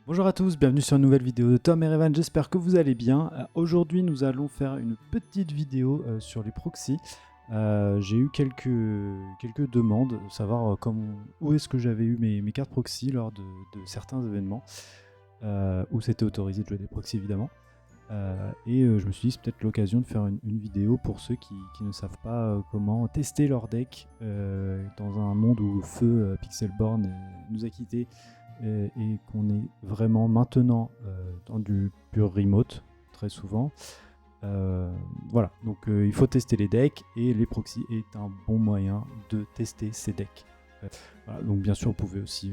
Bonjour à tous, bienvenue sur une nouvelle vidéo de Tom et Revan, j'espère que vous allez bien. Aujourd'hui nous allons faire une petite vidéo sur les proxys. J'ai eu quelques demandes, savoir où est-ce que j'avais eu mes cartes proxy lors de certains événements, où c'était autorisé de jouer des proxys évidemment. Je me suis dit c'est peut-être l'occasion de faire une vidéo pour ceux qui ne savent pas comment tester leur deck dans un monde où Feu Pixelborn nous a quittés et qu'on est vraiment maintenant dans du pur remote très souvent. Voilà, donc il faut tester les decks et les proxys est un bon moyen de tester ces decks. Voilà, donc bien sûr vous pouvez aussi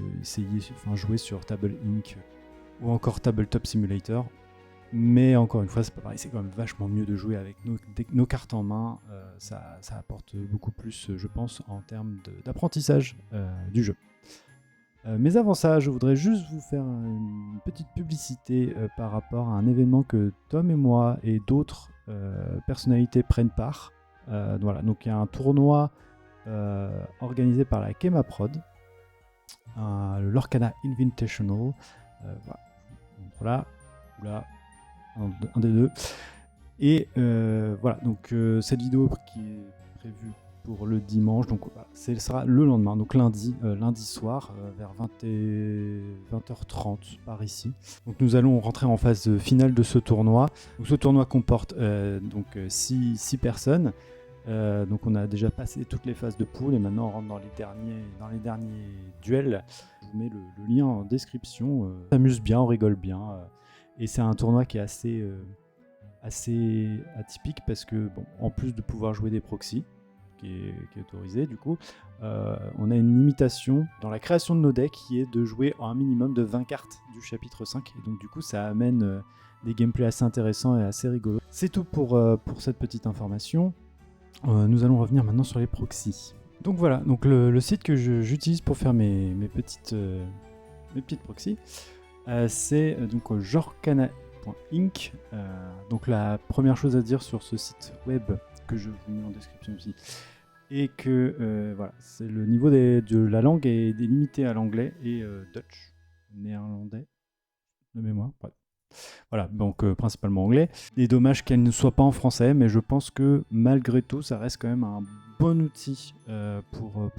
jouer sur Table Inc ou encore Tabletop Simulator. Mais encore une fois, c'est pas pareil, c'est quand même vachement mieux de jouer avec nos cartes en main. Ça apporte beaucoup plus, je pense, en termes d'apprentissage du jeu. Mais avant ça, je voudrais juste vous faire une petite publicité par rapport à un événement que Tom et moi et d'autres personnalités prennent part. Voilà, donc il y a un tournoi organisé par la Kema Prod, le Lorcana Invitational. Voilà. Oula. Un des deux. Et voilà, donc cette vidéo qui est prévue pour le dimanche, donc voilà, ce sera le lendemain, donc lundi soir, vers 20h30 par ici. Donc nous allons rentrer en phase finale de ce tournoi. Donc ce tournoi comporte 6 personnes. Donc on a déjà passé toutes les phases de pool et maintenant on rentre dans les derniers duels. Je vous mets le lien en description. On s'amuse bien, on rigole bien. Et c'est un tournoi qui est assez atypique parce que, bon, en plus de pouvoir jouer des proxys, qui est autorisé du coup, on a une limitation dans la création de nos decks qui est de jouer un minimum de 20 cartes du chapitre 5. Et donc du coup ça amène des gameplays assez intéressants et assez rigolos. C'est tout pour cette petite information. Nous allons revenir maintenant sur les proxys. Donc voilà, donc le site que j'utilise pour faire mes petites proxys, c'est donc jorkana.inc. Donc la première chose à dire sur ce site web que je vous mets en description aussi, et que voilà, c'est le niveau de la langue est limité à l'anglais et Dutch, néerlandais de mémoire. Ouais. Voilà, donc principalement anglais. Et dommage qu'elle ne soit pas en français, mais je pense que malgré tout, ça reste quand même un bon outil pour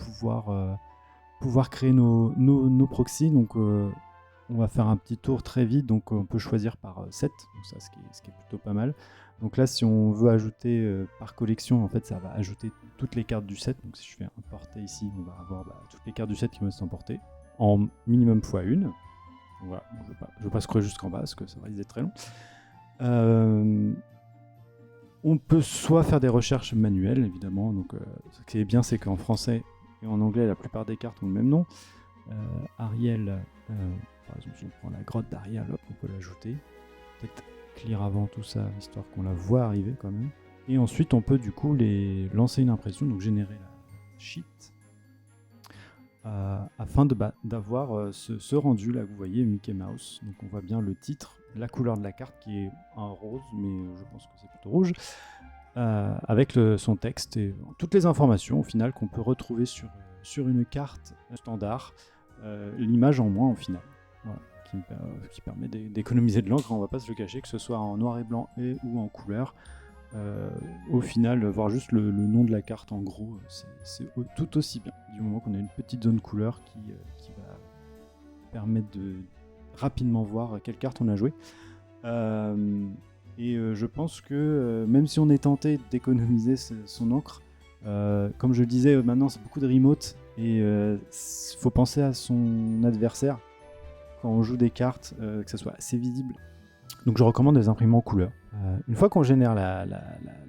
pouvoir créer nos proxys. Donc on va faire un petit tour très vite, donc on peut choisir par set, donc ça, ce qui est plutôt pas mal. Donc là, si on veut ajouter par collection, en fait, ça va ajouter toutes les cartes du set. Donc si je fais importer ici, on va avoir toutes les cartes du set qui vont être importées en minimum x1. Voilà, je ne vais pas scroller jusqu'en bas parce que ça risque d'être très long. On peut soit faire des recherches manuelles, évidemment. Donc, ce qui est bien, c'est qu'en français et en anglais, la plupart des cartes ont le même nom. Ariel, par exemple, si on prend la grotte d'Ariel, hop, on peut l'ajouter. Peut-être clear avant tout ça, histoire qu'on la voit arriver quand même. Et ensuite, on peut du coup lancer une impression, donc générer la sheet. Afin d'avoir ce rendu là, vous voyez Mickey Mouse, donc on voit bien le titre, la couleur de la carte qui est un rose, mais je pense que c'est plutôt rouge, avec son texte et toutes les informations au final qu'on peut retrouver sur une carte standard, l'image en moins au final, voilà, qui permet d'économiser de l'encre, on va pas se le cacher, que ce soit en noir et blanc ou en couleur. Au final, voir juste le nom de la carte en gros, c'est tout aussi bien, du moment qu'on a une petite zone couleur qui va permettre de rapidement voir quelle carte on a joué. Je pense que même si on est tenté d'économiser son encre, comme je le disais, maintenant c'est beaucoup de remote et faut penser à son adversaire quand on joue des cartes, que ça soit assez visible. Donc je recommande des imprimants couleur. Une fois qu'on génère la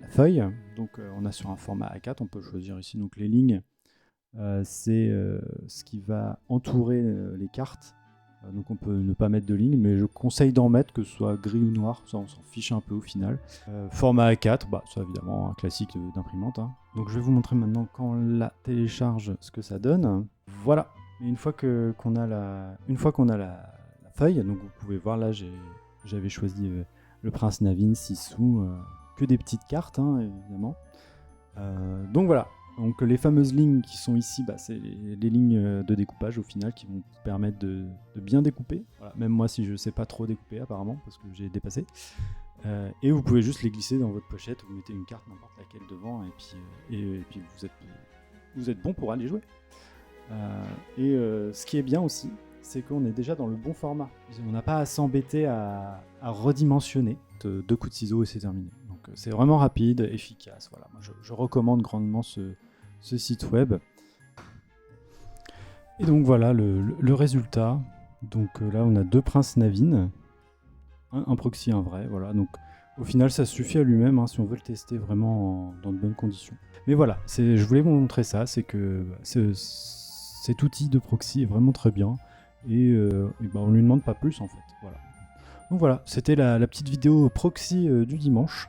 feuille, donc on a sur un format A4, on peut choisir ici donc les lignes. C'est ce qui va entourer les cartes. Donc on peut ne pas mettre de lignes, mais je conseille d'en mettre, que ce soit gris ou noir, ça on s'en fiche un peu au final. Format A4, ça évidemment un classique d'imprimante. Hein. Donc je vais vous montrer maintenant quand on la télécharge ce que ça donne. Voilà, et une fois qu'on a la feuille, donc vous pouvez voir là j'avais choisi le Prince Navin, 6 sous, que des petites cartes, hein, évidemment. Donc voilà, Donc les fameuses lignes qui sont ici, c'est les lignes de découpage au final qui vont vous permettre de bien découper. Voilà, même moi si je ne sais pas trop découper apparemment parce que j'ai dépassé. Et vous pouvez juste les glisser dans votre pochette, vous mettez une carte n'importe laquelle devant et puis vous êtes bon pour aller jouer. Ce qui est bien aussi, c'est qu'on est déjà dans le bon format. On n'a pas à s'embêter à redimensionner. 2 coups de ciseaux et c'est terminé. Donc c'est vraiment rapide, efficace. Voilà, moi, je recommande grandement ce site web. Et donc voilà le résultat. Donc là on a 2 princes Navine, un proxy, un vrai. Voilà, donc au final ça suffit à lui-même si on veut le tester vraiment dans de bonnes conditions. Mais voilà, je voulais vous montrer ça, c'est que cet outil de proxy est vraiment très bien et on lui demande pas plus en fait. Voilà. Donc voilà, c'était la petite vidéo proxy du dimanche.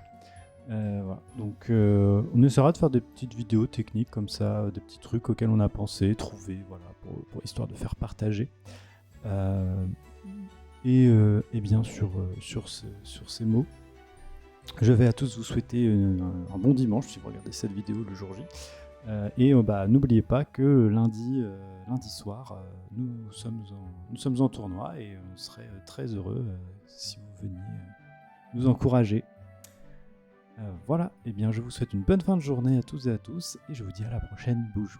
Voilà. Donc on essaiera de faire des petites vidéos techniques comme ça, des petits trucs auxquels on a pensé, trouvé, voilà, pour histoire de faire partager. Et bien sur ces mots, je vais à tous vous souhaiter un bon dimanche si vous regardez cette vidéo le jour J. N'oubliez pas que lundi soir, nous sommes en tournoi et on serait très heureux si vous veniez nous encourager. Voilà, et bien je vous souhaite une bonne fin de journée à tous et à tous et je vous dis à la prochaine, boujou.